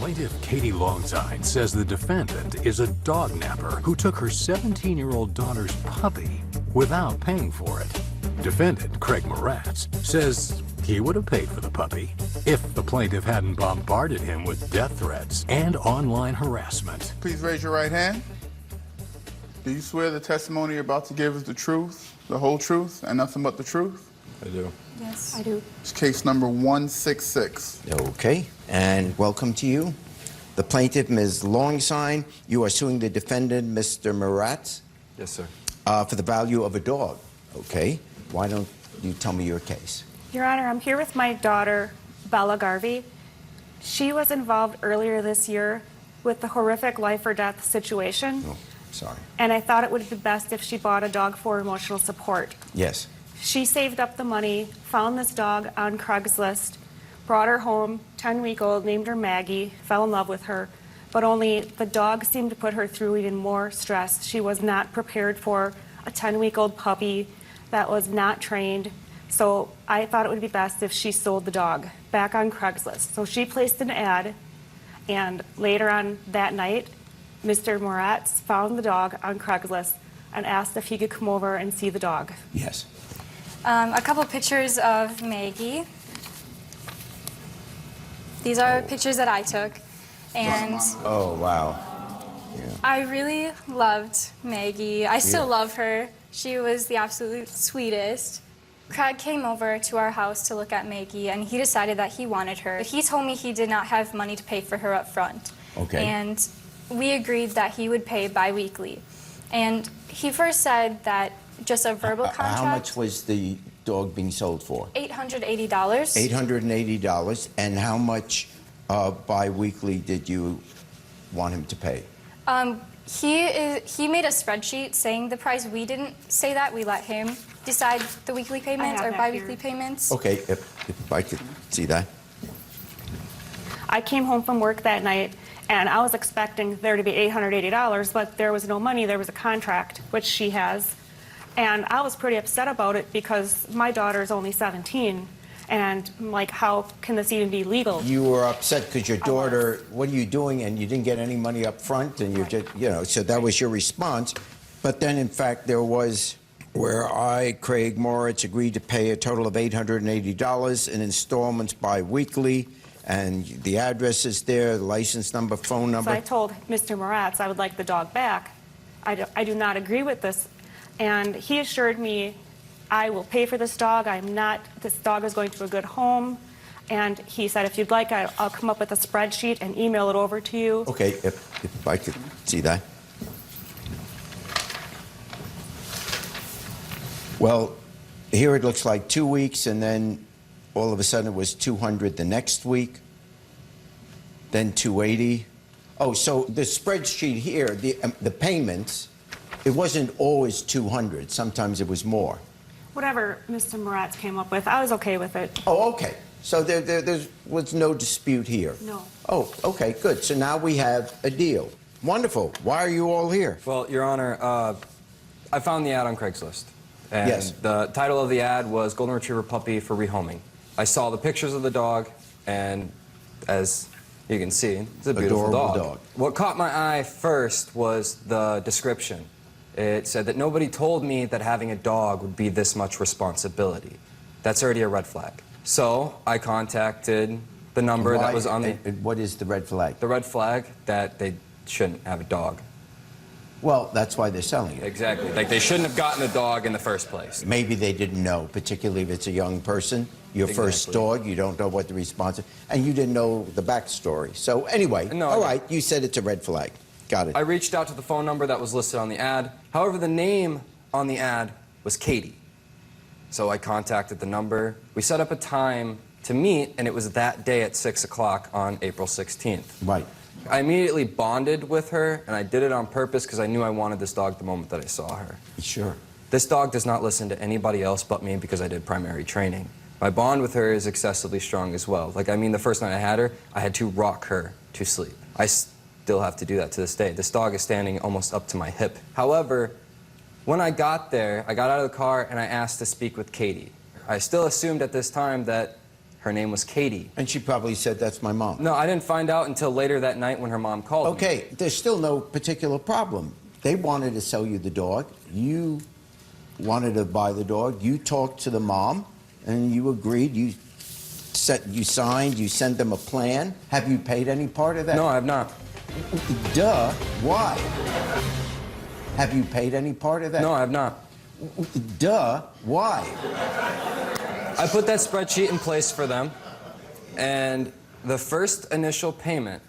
Plaintiff Katie Longsine says the defendant is a dog napper who took her 17-year-old daughter's puppy without paying for it. Defendant Craig Moratz says he would have paid for the puppy if the plaintiff hadn't bombarded him with death threats and online harassment. Please raise your right hand. Do you swear the testimony you're about to give is the truth, the whole truth, and nothing but the truth? I do. Yes, I do. It's case number 166. Okay, and welcome to you. The plaintiff, Ms. Longsine, you are suing the defendant, Mr. Moratz? Yes, sir. For the value of a dog. Okay, why don't you tell me your case? Your Honor, I'm here with my daughter, Bella Garvey. She was involved earlier this year with the horrific life or death situation. Oh, sorry. And I thought it would be best if she bought a dog for emotional support. Yes. She saved up the money, found this dog on Craigslist, brought her home, 10-week-old, named her Maggie, fell in love with her, but only the dog seemed to put her through even more stress. She was not prepared for a 10-week-old puppy that was not trained. So I thought it would be best if she sold the dog back on Craigslist. So she placed an ad, and later on that night, Mr. Moratz found the dog on Craigslist and asked if he could come over and see the dog. Yes. A couple pictures of Maggie. These are pictures that I took, and Oh, wow. Yeah. I really loved Maggie. I still love her. She was the absolute sweetest. Craig came over to our house to look at Maggie, and he decided that he wanted her. He told me he did not have money to pay for her up front. Okay. And we agreed that he would pay bi-weekly. And he first said that just a verbal contract. How much was the dog being sold for? $880. $880. And how much bi-weekly did you want him to pay? He made a spreadsheet saying the price. We didn't say that. We let him decide the weekly payments or bi-weekly payments. Okay, if I could see that. I came home from work that night, and I was expecting there to be $880, but there was no money. There was a contract, which she has. And I was pretty upset about it because my daughter is only 17. And I'm like, how can this even be legal? You were upset because your daughter, what are you doing? And you didn't get any money up front, and you're just, you know, so that was your response. But then, in fact, there was where I, Craig Moratz, agreed to pay a total of $880 in installments bi-weekly, and the address is there, the license number, phone number. So I told Mr. Moratz I would like the dog back. I do not agree with this. And he assured me, I will pay for this dog. This dog is going to a good home. And he said, if you'd like, I'll come up with a spreadsheet and email it over to you. Okay, if I could see that. Well, here it looks like 2 weeks, and then all of a sudden it was 200 the next week, then 280. Oh, so the spreadsheet here, the payments, it wasn't always 200. Sometimes it was more. Whatever Mr. Moratz came up with, I was okay with it. Oh, okay. So there was no dispute here? No. Oh, okay, good. So now we have a deal. Wonderful. Why are you all here? Well, Your Honor, I found the ad on Craigslist. And Yes. the title of the ad was Golden Retriever Puppy for Rehoming. I saw the pictures of the dog, and as you can see, it's a beautiful Adorable dog. What caught my eye first was the description. It said that nobody told me that having a dog would be this much responsibility. That's already a red flag. So I contacted the number that was on the... What is the red flag? The red flag that they shouldn't have a dog. Well, that's why they're selling it. Exactly. Like, they shouldn't have gotten a dog in the first place. Maybe they didn't know, particularly if it's a young person. Your first dog, you don't know what the response is, and you didn't know the backstory. So anyway, No, all right, you said it's a red flag. Got it. I reached out to the phone number that was listed on the ad. However, the name on the ad was Katie. So I contacted the number. We set up a time to meet, and it was that day at 6 o'clock on April 16th. Right. I immediately bonded with her, and I did it on purpose because I knew I wanted this dog the moment that I saw her. Sure. This dog does not listen to anybody else but me because I did primary training. My bond with her is excessively strong as well. Like, I mean, the first night I had her, I had to rock her to sleep. I still have to do that to this day. This dog is standing almost up to my hip. However, when I got there, I got out of the car and I asked to speak with Katie. I still assumed at this time that Her name was Katie. And she probably said, that's my mom. No, I didn't find out until later that night when her mom called me. Okay, there's still no particular problem. They wanted to sell you the dog. You wanted to buy the dog. You talked to the mom, and you agreed. You signed. You sent them a plan. Have you paid any part of that? No, I have not. Duh. Why? Have you paid any part of that? No, I have not. Duh. Why? I put that spreadsheet in place for them, and the first initial payment,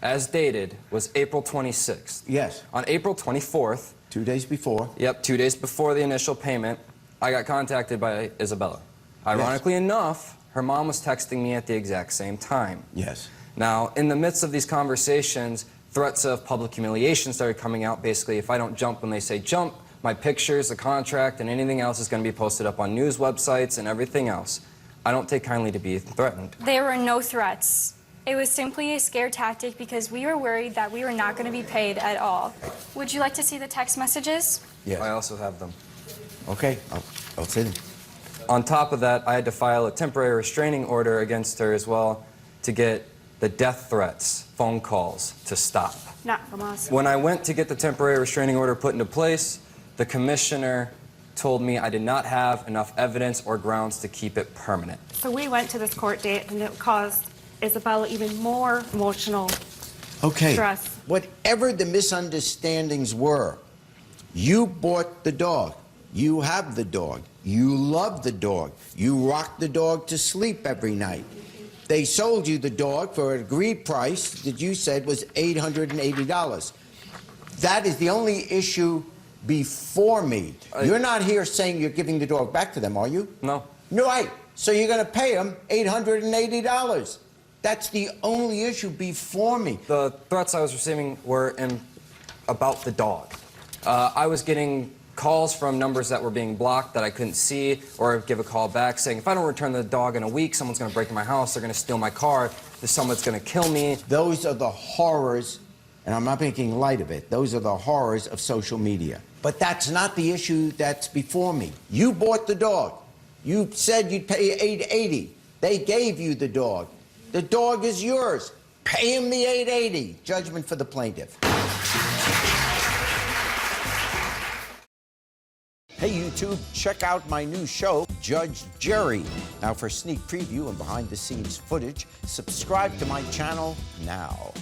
as dated, was April 26th. Yes. On April 24th, 2 days before. yep, 2 days before the initial payment, I got contacted by Isabella. Ironically enough, her mom was texting me at the exact same time. Yes. Now, in the midst of these conversations, threats of public humiliation started coming out. Basically, if I don't jump when they say jump, my pictures, the contract, and anything else is going to be posted up on news websites and everything else. I don't take kindly to be threatened. There were no threats. It was simply a scare tactic because we were worried that we were not going to be paid at all. Would you like to see the text messages? Yes. I also have them. Okay, I'll see them. On top of that, I had to file a temporary restraining order against her as well to get the death threats, phone calls to stop. Not from us. When I went to get the temporary restraining order put into place, the commissioner told me I did not have enough evidence or grounds to keep it permanent. So we went to this court date, and it caused Isabella even more emotional Okay. stress. Whatever the misunderstandings were, you bought the dog. You have the dog. You love the dog. You rock the dog to sleep every night. They sold you the dog for an agreed price that you said was $880. That is the only issue before me. You're not here saying you're giving the dog back to them, are you? No. No, right. So you're going to pay them $880. That's the only issue before me. The threats I was receiving were about the dog. I was getting calls from numbers that were being blocked that I couldn't see, or give a call back saying, if I don't return the dog in a week, someone's going to break in my house, they're going to steal my car, someone's going to kill me. Those are the horrors, and I'm not making light of it. Those are the horrors of social media. But that's not the issue that's before me. You bought the dog. You said you'd pay $880. They gave you the dog. The dog is yours. Pay him the $880. Judgment for the plaintiff. Hey, YouTube, check out my new show, Judge Jerry. Now, for sneak preview and behind-the-scenes footage, subscribe to my channel now.